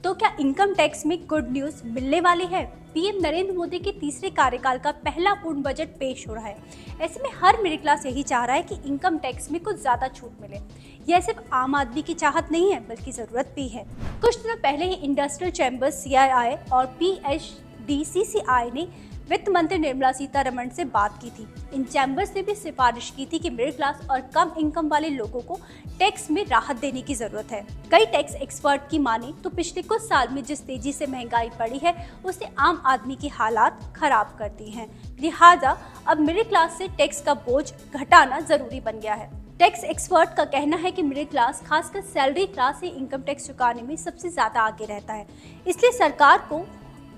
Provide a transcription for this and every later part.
तो क्या income tax में गुड न्यूज मिलने वाली है? पीएम नरेंद्र मोदी के तीसरे कार्यकाल का पहला पूर्ण बजट पेश हो रहा है। ऐसे में हर मिडिल क्लास यही चाह रहा है कि इनकम टैक्स में कुछ ज्यादा छूट मिले। यह सिर्फ आम आदमी की चाहत नहीं है, बल्कि जरूरत भी है। कुछ दिनों पहले ही इंडस्ट्रियल चैम्बर्स CII और PHDCCI ने वित्त मंत्री निर्मला सीतारमण से बात की थी। इन चैम्बर्स ने भी सिफारिश की थी कि मिडिल क्लास और कम इनकम वाले लोगों को टैक्स में राहत देने की जरूरत है। कई टैक्स एक्सपर्ट की माने तो पिछले कुछ साल में जिस तेजी से महंगाई बढ़ी है, उससे आम आदमी की हालात खराब कर दी हैं। लिहाजा अब मिडिल क्लास से टैक्स का बोझ घटाना जरूरी बन गया है। टैक्स एक्सपर्ट का कहना है कि मिडिल क्लास, खासकर सैलरी क्लास ही इनकम टैक्स चुकाने में सबसे ज्यादा आगे रहता है, इसलिए सरकार को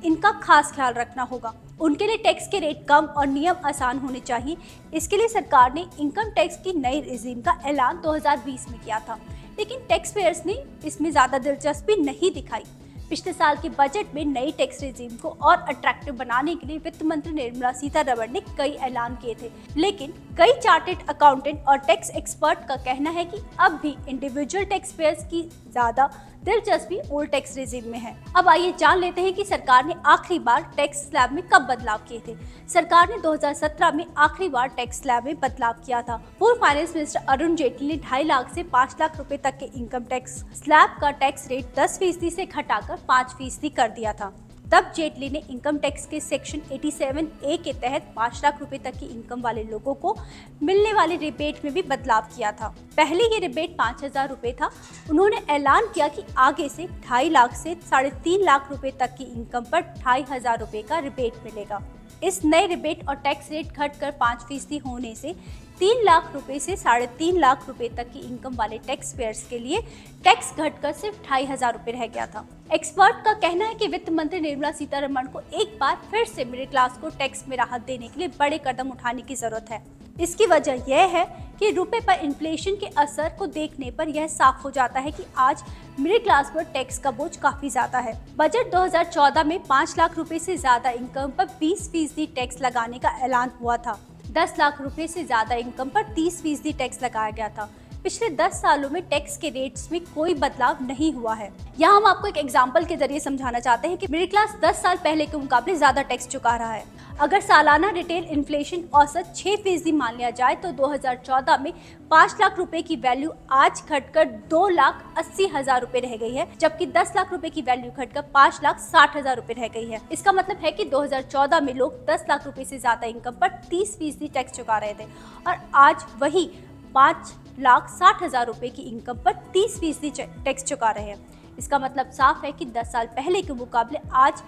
इनका खास ख्याल रखना होगा। उनके लिए टैक्स के रेट कम और नियम आसान होने चाहिए। इसके लिए सरकार ने इनकम टैक्स की नई रेजिम का ऐलान 2020 में किया था, लेकिन टैक्स पेयर्स ने इसमें ज्यादा दिलचस्पी नहीं दिखाई। पिछले साल के बजट में नई टैक्स रेजिम को और अट्रैक्टिव बनाने के लिए वित्त मंत्री निर्मला सीतारमण ने कई ऐलान किए थे, लेकिन कई चार्टेड अकाउंटेंट और टैक्स एक्सपर्ट का कहना है कि अब भी इंडिविजुअल टैक्स पेयर्स की ज्यादा दिलचस्पी ओल्ड टैक्स रेजिम में है। अब आइए जान लेते हैं कि सरकार ने आखिरी बार टैक्स स्लैब में कब बदलाव किए थे। सरकार ने 2017 में आखिरी बार टैक्स स्लैब में बदलाव किया था। पूर्व फाइनेंस मिनिस्टर अरुण जेटली ने 2.5 लाख से 5 लाख रुपए तक के इनकम टैक्स स्लैब का टैक्स रेट 10% से घटाकर 5% कर दिया था। तब जेटली ने इनकम टैक्स के सेक्शन 87A के तहत 5 लाख रुपए तक की इनकम वाले लोगों को मिलने वाले रिबेट में भी बदलाव किया था। पहले ये रिबेट 5,000 रुपए था। उन्होंने ऐलान किया कि आगे से 2.5 लाख से 3.5 लाख रुपए तक की इनकम पर 2,500 रुपए का रिबेट मिलेगा। इस नए रिबेट और टैक्स रेट घटकर 5% होने से 3 लाख रुपए से 3.5 लाख रुपए तक की इनकम वाले टैक्स पेयर्स के लिए टैक्स घटकर सिर्फ 2,500 रुपए रह गया था। एक्सपर्ट का कहना है कि वित्त मंत्री निर्मला सीतारमण को एक बार फिर से मिडिल क्लास को टैक्स में राहत देने के लिए बड़े कदम उठाने की जरूरत है। इसकी वजह यह है कि रुपए पर इन्फ्लेशन के असर को देखने पर यह साफ हो जाता है कि आज मिडिल क्लास पर टैक्स का बोझ काफी ज्यादा है। बजट 2014 में 5 लाख रुपए से ज्यादा इनकम पर 20% टैक्स लगाने का ऐलान हुआ था। 10 लाख रुपए से ज्यादा इनकम पर 30% टैक्स लगाया गया था। पिछले 10 सालों में टैक्स के रेट्स में कोई बदलाव नहीं हुआ है। यहाँ हम आपको एक एग्जांपल के जरिए समझाना चाहते हैं कि मिडिल क्लास 10 साल पहले के मुकाबले ज्यादा टैक्स चुका रहा है। अगर सालाना रिटेल इन्फ्लेशन औसत 6% मान लिया जाए तो 2014 में 5 लाख रुपए की वैल्यू आज घटकर 2,80,000 रुपए रह गई है, जबकि 10 लाख रुपए की वैल्यू घटकर 5,60,000 रुपए रह गई है। इसका मतलब है कि 2014 में लोग 10 लाख रुपए से ज्यादा इनकम पर 30% टैक्स चुका रहे थे और आज वही 5,60,000 रुपए की इनकम पर 30% टैक्स चुका रहे हैं। इसका मतलब साफ है कि 10 साल पहले के मुकाबले आज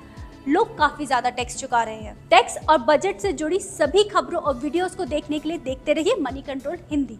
लोग काफी ज्यादा टैक्स चुका रहे हैं। टैक्स और बजट से जुड़ी सभी खबरों और वीडियोस को देखने के लिए देखते रहिए मनी कंट्रोल हिंदी।